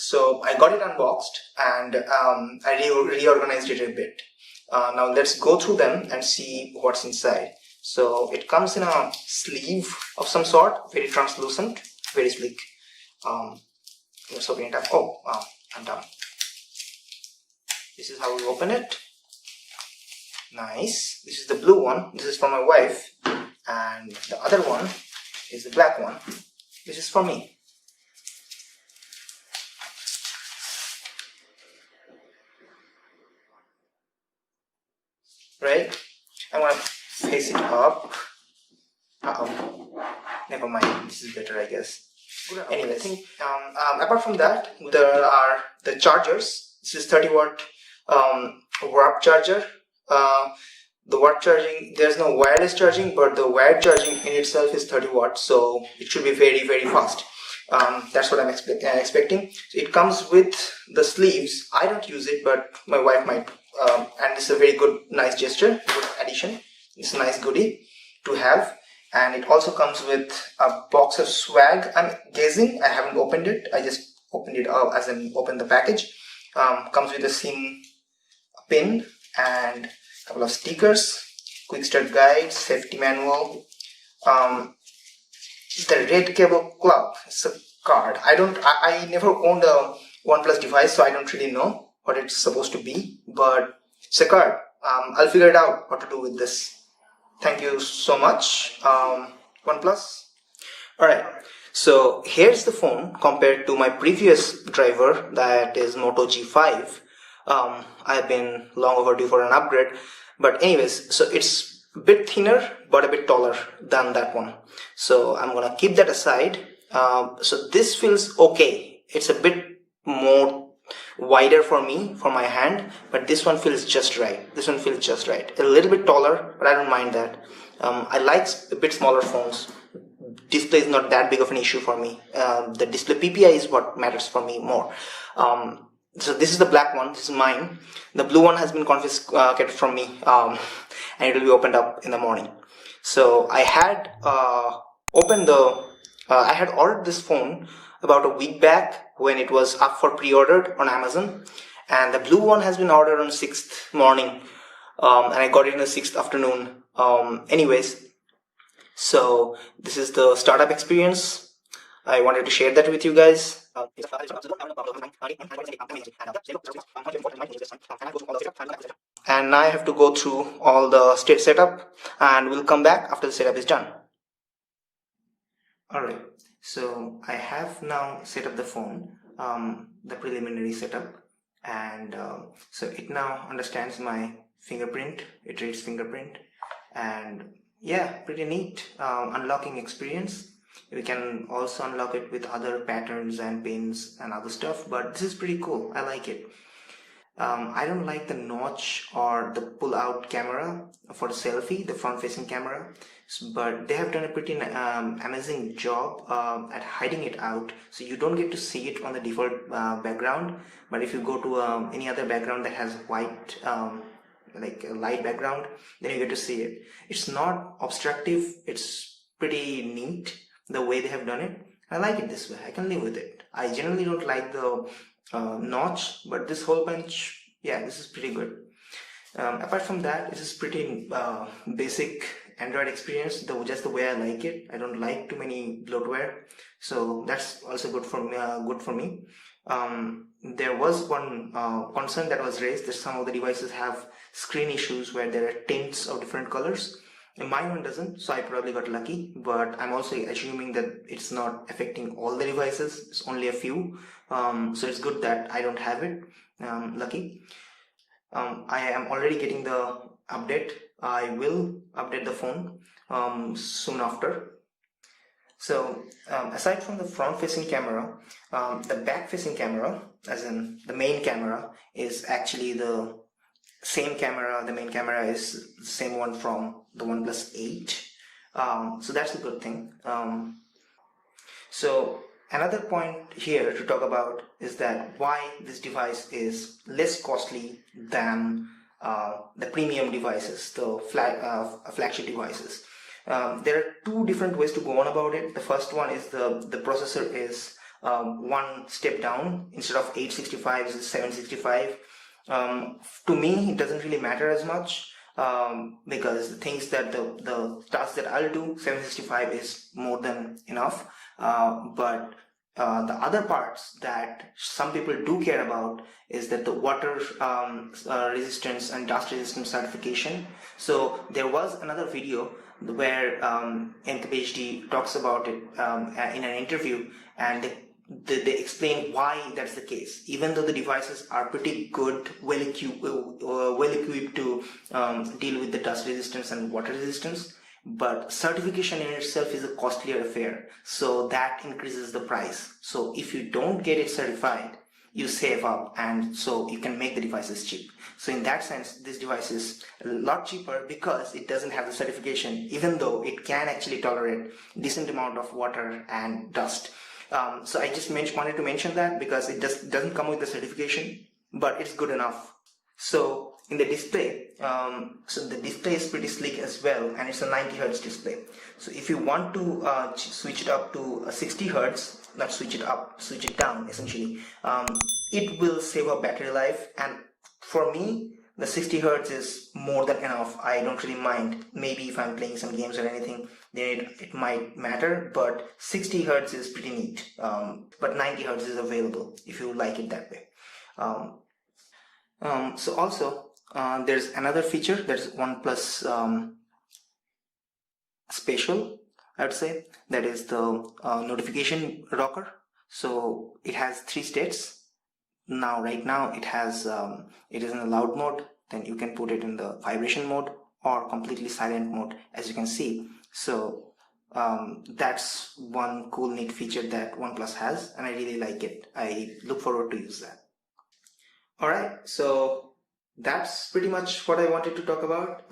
So I got it unboxed and I reorganized it a bit. Now let's go through them and see what's inside. So it comes in a sleeve of some sort, very translucent, very sleek. Let's open it up. Oh, I'm done. This is how we open it. Nice. This is the blue one. This is for my wife. And the other one is the black one. This is for me. Right? I'm gonna face it up. Never mind. This is better, I guess. Anyways, apart from that, there are the chargers. This is 30-watt warp charger. The watt charging, there's no wireless charging, but the wired charging in itself is 30 watts, so it should be very, very fast. That's what I'm expecting. So it comes with the sleeves. I don't use it, but my wife might. And it's a very good, nice gesture, good addition. It's a nice goodie to have. And it also comes with a box of swag. I'm guessing, I haven't opened it. I just opened it up as in opened the package. Comes with a SIM pin and a couple of stickers, quick start guide, safety manual, the red cable club. It's a card. I never owned a OnePlus device, so I don't really know what it's supposed to be, but it's a card. I'll figure it out what to do with this. Thank you so much, OnePlus. Alright, so here's the phone compared to my previous driver, that is Moto G5. I've been long overdue for an upgrade, but anyways, so it's a bit thinner but a bit taller than that one, so I'm gonna keep that aside. So this feels okay. It's a bit more wider for me, for my hand, but this one feels just right. This one feels just right. A little bit taller, but I don't mind that. I like a bit smaller phones. Display is not that big of an issue for me. The display PPI is what matters for me more. So this is the black one. This is mine. The blue one has been confiscated from me, and it will be opened up in the morning. So I had I had ordered this phone about a week back when it was up for pre-ordered on Amazon, and the blue one has been ordered on 6th morning, and I got it in the 6th afternoon. Anyways, so this is the startup experience. I wanted to share that with you guys. And now I have to go through all the state setup, and we'll come back after the setup is done. Alright, so I have now set up the phone, the preliminary setup, and so it now understands my fingerprint. It reads fingerprint, and yeah, pretty neat unlocking experience. We can also unlock it with other patterns and pins and other stuff, but this is pretty cool. I like it. I don't like the notch or the pull-out camera for the selfie, the front-facing camera, but they have done a pretty amazing job at hiding it out, so you don't get to see it on the default background. But if you go to any other background that has white, like a light background, then you get to see it. It's not obstructive. It's pretty neat the way they have done it. I like it this way. I can live with it. I generally don't like the notch, but this whole bunch, yeah, this is pretty good. Apart from that, this is pretty basic Android experience, just the way I like it. I don't like too many bloatware, so that's also good for me. There was one concern that was raised that some of the devices have screen issues where there are tints of different colors. And mine one doesn't, so I probably got lucky, but I'm also assuming that it's not affecting all the devices. It's only a few, so it's good that I don't have it. Lucky. I am already getting the update. I will update the phone soon after. So aside from the front-facing camera, the back-facing camera, as in the main camera, is actually the same camera. The main camera is the same one from the OnePlus 8. So that's a good thing. So another point here to talk about is that why this device is less costly than the premium devices, the flagship devices. There are two different ways to go on about it. The first one is the processor is one step down. Instead of 865 is 765. To me, it doesn't really matter as much, because the things that the tasks that I'll do, 765 is more than enough. But the other parts that some people do care about is that the water resistance and dust resistance certification. So there was another video where MKBHD talks about it in an interview, and they explain why that's the case. Even though the devices are pretty good, well equipped to deal with the dust resistance and water resistance, but certification in itself is a costlier affair, so that increases the price. So if you don't get it certified, you save up, and so you can make the devices cheap. So in that sense, this device is a lot cheaper because it doesn't have the certification, even though it can actually tolerate decent amount of water and dust. So I just wanted to mention that because it doesn't come with the certification, but it's good enough. So in the display, so the display is pretty sleek as well, and it's a 90 Hz display. So if you want to switch it up to 60 Hz, not switch it up, switch it down essentially, it will save up battery life. And for me, the 60 Hz is more than enough. I don't really mind. Maybe if I'm playing some games or anything, then it might matter, but 60 Hz is pretty neat. But 90 Hz is available if you like it that way. So also, there's another feature, that's OnePlus Spatial, I would say, that is the notification rocker. So it has 3 states. Now, right now, it has it is in the loud mode. Then you can put it in the vibration mode or completely silent mode, as you can see. So that's one cool, neat feature that OnePlus has, and I really like it. I look forward to use that. All right, so that's pretty much what I wanted to talk about.